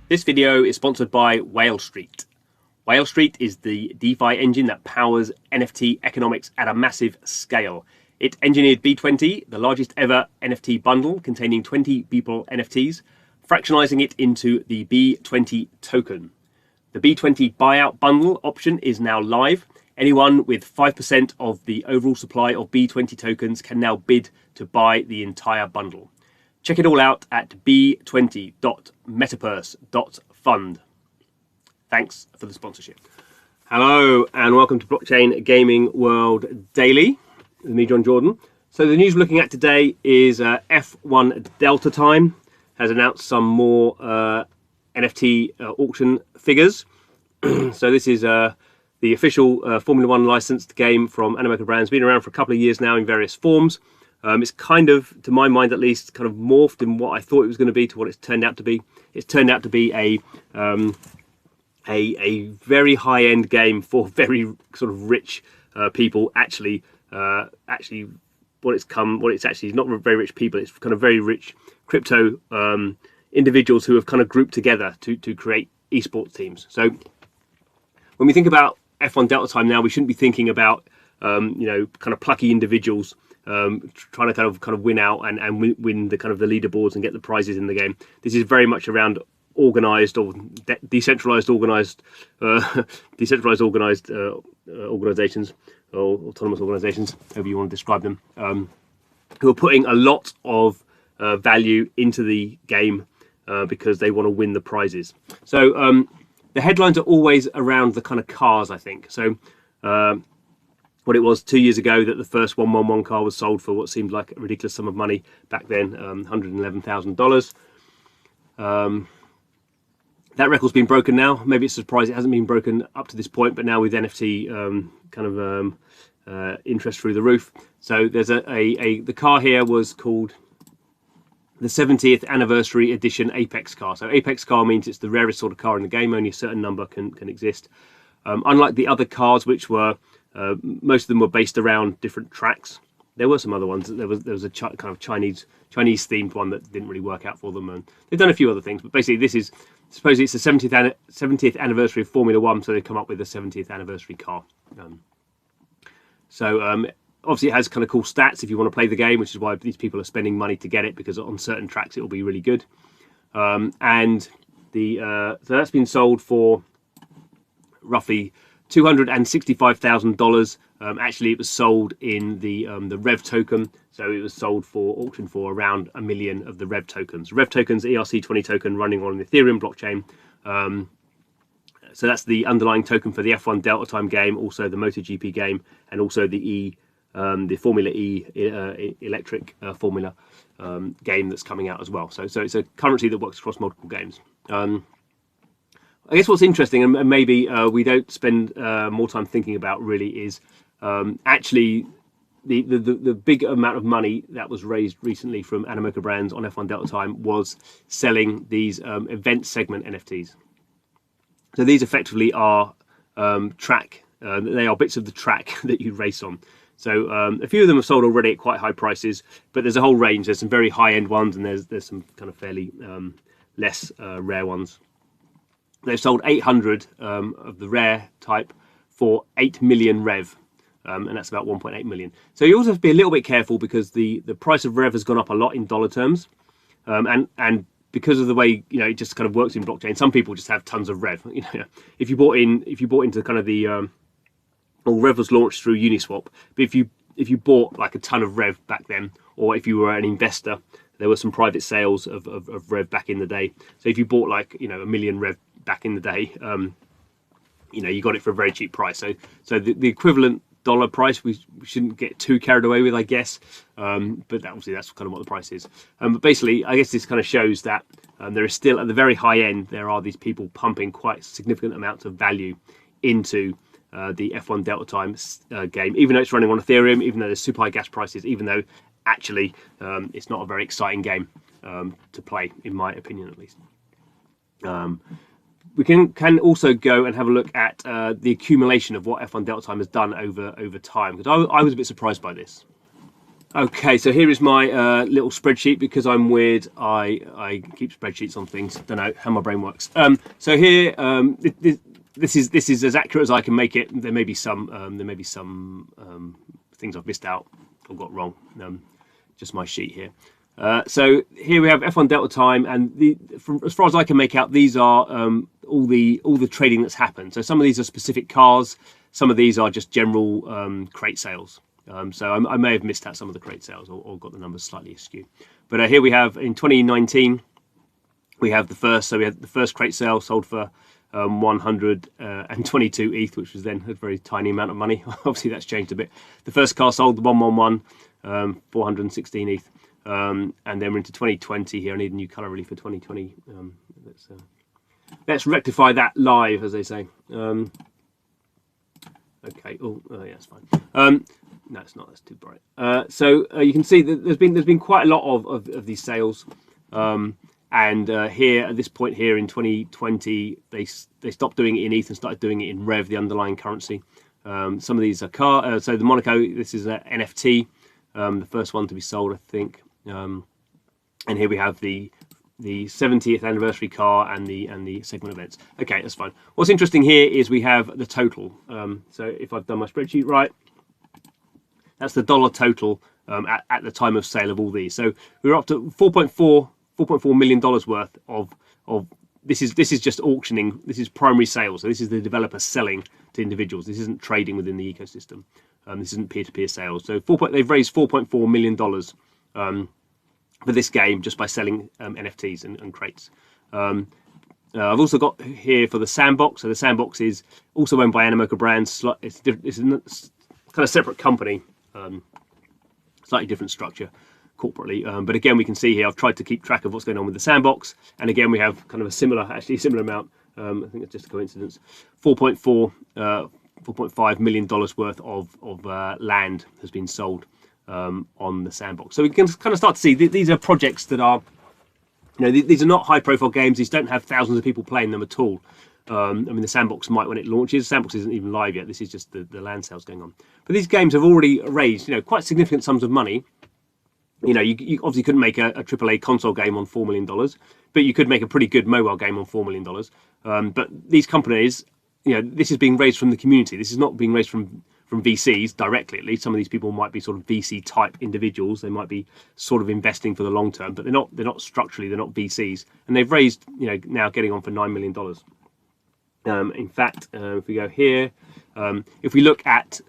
This video is sponsored by Whale Street. Whale Street is the DeFi engine that powers NFT economics at a massive scale. It engineered B20, the largest ever NFT bundle containing 20 Beeple NFTs, fractionalizing it into the B20 token. The B20 buyout bundle option is now live. Anyone with 5% of the overall supply of B20 tokens can now bid to buy the entire bundle. Check it all out at b20.metaverse.fund. Thanks for the sponsorship. Hello and welcome to Blockchain Gaming World Daily with me, John Jordan. So the news we're looking at today is F1 Delta Time has announced some more NFT auction figures. So this is the official Formula One licensed game from Animoca Brands. Been around for a couple of years now in various forms. It's kind of, to my mind at least, kind of morphed in what I thought it was going to be to what it's turned out to be. It's turned out to be a very high-end game for very sort of rich people. Actually, what it's actually is not very rich people. It's kind of very rich crypto individuals who have kind of grouped together to create esports teams. So when we think about F1 Delta Time now, we shouldn't be thinking about kind of plucky individuals trying to kind of win out and win the kind of the leaderboards and get the prizes in the game. This is very much around organized or decentralized organizations or autonomous organizations, however you want to describe them, who are putting a lot of value into the game because they want to win the prizes. So the headlines are always around the kind of cars, I think. So what it was 2 years ago that the first 111 car was sold for what seemed like a ridiculous sum of money back then, $111,000. That record's been broken now. Maybe it's a surprise it hasn't been broken up to this point, but now with NFT interest through the roof. So there's the car here was called the 70th anniversary edition Apex car. So Apex car means it's the rarest sort of car in the game. Only a certain number can exist. Unlike the other cars, which were most of them were based around different tracks. There were some other ones. There was a kind of Chinese themed one that didn't really work out for them, and they've done a few other things. But basically, this is supposedly it's the 70th anniversary of Formula One, so they've come up with the 70th anniversary car. Obviously, it has kind of cool stats if you want to play the game, which is why these people are spending money to get it, because on certain tracks it will be really good. So that's been sold for roughly $265,000. Actually, it was sold in the Rev token, so it was sold for auction for around 1 million of the Rev tokens. Rev tokens, ERC20 token running on the Ethereum blockchain. So that's the underlying token for the F1 Delta Time game, also the MotoGP game, and also the Formula E electric Formula game that's coming out as well. So it's a currency that works across multiple games. I guess what's interesting, and maybe we don't spend more time thinking about really, is actually the big amount of money that was raised recently from Animoca Brands on F1 Delta Time was selling these event segment NFTs. So these effectively are track. They are bits of the track that you race on. So a few of them are sold already at quite high prices, but there's a whole range. There's some very high-end ones, and there's some kind of fairly less rare ones. They've sold 800 of the rare type for 8 million Rev, and that's about 1.8 million. So you also have to be a little bit careful because the price of Rev has gone up a lot in dollar terms, and because of the way it just kind of works in blockchain, some people just have tons of Rev. If you bought into kind of the Rev was launched through Uniswap, but if you bought like a ton of Rev back then, or if you were an investor, there were some private sales of Rev back in the day. So if you bought like 1 million Rev back in the day, you got it for a very cheap price. So the equivalent dollar price we shouldn't get too carried away with, I guess. But obviously that's kind of what the price is. But basically, I guess this kind of shows that there is still at the very high end there are these people pumping quite significant amounts of value into the F1 Delta Time game, even though it's running on Ethereum, even though there's super high gas prices, even though actually it's not a very exciting game to play, in my opinion at least. We can also go and have a look at the accumulation of what F1 Delta Time has done over time, because I was a bit surprised by this. Okay, so here is my little spreadsheet. Because I'm weird, I keep spreadsheets on things. Don't know how my brain works. So here, this is as accurate as I can make it. There may be some things I've missed out or got wrong. Just my sheet here. So here we have F1 Delta time, and as far as I can make out, these are all the trading that's happened. So some of these are specific cars, some of these are just general crate sales. So I may have missed out some of the crate sales or got the numbers slightly askew. But here we have in 2019, we have the first crate sale sold for 122 ETH, which was then a very tiny amount of money. Obviously that's changed a bit. The first car sold, the 111, 416 ETH. And then we're into 2020 here. I need a new color really for 2020. Let's rectify that live, as they say. Okay. Oh, yeah, it's fine. No, it's not. That's too bright. So you can see that there's been quite a lot of these sales. And here at this point here in 2020, they stopped doing it in ETH and started doing it in Rev, the underlying currency. Some of these are so the Monaco. This is an NFT, the first one to be sold, I think. And here we have the 70th anniversary car and the segment events. Okay, that's fine. What's interesting here is we have the total. So if I've done my spreadsheet right, that's the dollar total at the time of sale of all these. So we're up to $4.4 million worth of this is just auctioning. This is primary sales. So this is the developer selling to individuals. This isn't trading within the ecosystem. This isn't peer-to-peer sales. So they've raised $4.4 million for this game just by selling NFTs and crates. I've also got here for the Sandbox. So the Sandbox is also owned by Animoca Brands. It's a kind of separate company, slightly different structure corporately. But again, we can see here, I've tried to keep track of what's going on with the Sandbox. And again, we have kind of a similar amount. I think it's just a coincidence. $4.5 million worth of land has been sold on the Sandbox. So we can kind of start to see these are projects that are, these are not high-profile games. These don't have thousands of people playing them at all. I mean, the Sandbox might when it launches. Sandbox isn't even live yet. This is just the land sales going on. But these games have already raised, quite significant sums of money. You obviously couldn't make a AAA console game on $4 million, but you could make a pretty good mobile game on $4 million. But these companies, this is being raised from the community. This is not being raised from VCs directly. At least some of these people might be sort of VC type individuals. They might be sort of investing for the long term, but they're not structurally, they're not VCs. And they've raised, now getting on for $9 million. In fact, if we go here, if we look at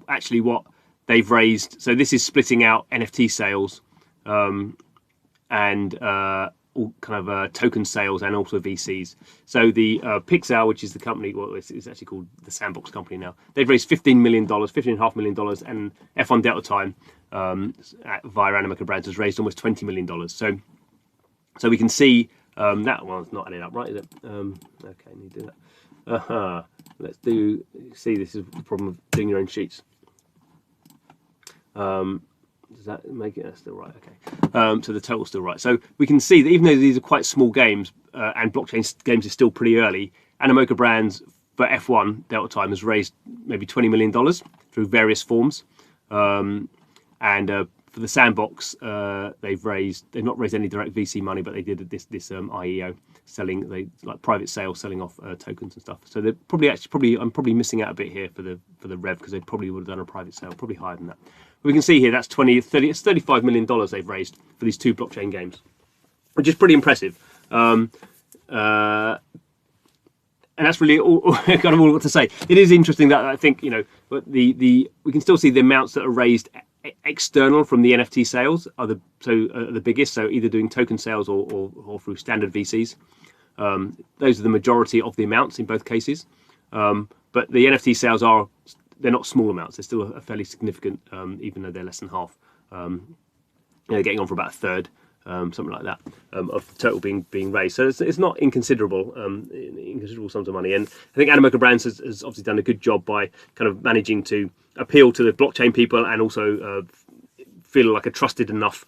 actually what they've raised, so this is splitting out NFT sales and all kind of token sales and also VCs. So the Pixel, which is the company, well, it's actually called the Sandbox company now. They've raised $15.5 million, and F1 Delta Time via Animoca Brands has raised almost $20 million. So we can see that one's not adding up, right? Is it? Okay, need to do that. Let's do. See, this is the problem of doing your own sheets. Does that make it? That's still right. Okay. So the total's still right. So we can see that even though these are quite small games and blockchain games is still pretty early, Animoca Brands for F1 Delta Time has raised maybe $20 million through various forms. And for the Sandbox, they've not raised any direct VC money, but they did this IEO selling, private sales, selling off tokens and stuff. So they're I'm probably missing out a bit here for the Rev, because they probably would have done a private sale, probably higher than that. But we can see here that's it's $35 million they've raised for these two blockchain games, which is pretty impressive. And that's really kind of all I've got to say. It is interesting that I think but we can still see the amounts that are raised external from the NFT sales are the biggest. So either doing token sales or through standard VCs. Those are the majority of the amounts in both cases. But the NFT sales they're not small amounts. They're still a fairly significant, even though they're less than half. They're getting on for about a third. Something like that, of the total being raised. So it's not inconsiderable sums of money. And I think Animoca Brands has obviously done a good job by kind of managing to appeal to the blockchain people and also feel like a trusted enough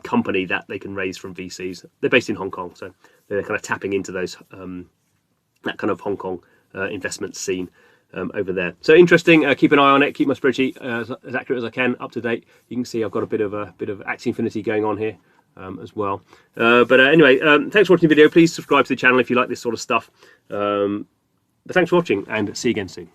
company that they can raise from VCs. They're based in Hong Kong, so they're kind of tapping into those that kind of Hong Kong investment scene. over there. So interesting. Keep an eye on it. Keep my spreadsheet as accurate as I can, up to date. You can see I've got a bit of Axie Infinity going on here as well. But anyway, thanks for watching the video. Please subscribe to the channel if you like this sort of stuff. But thanks for watching, and see you again soon.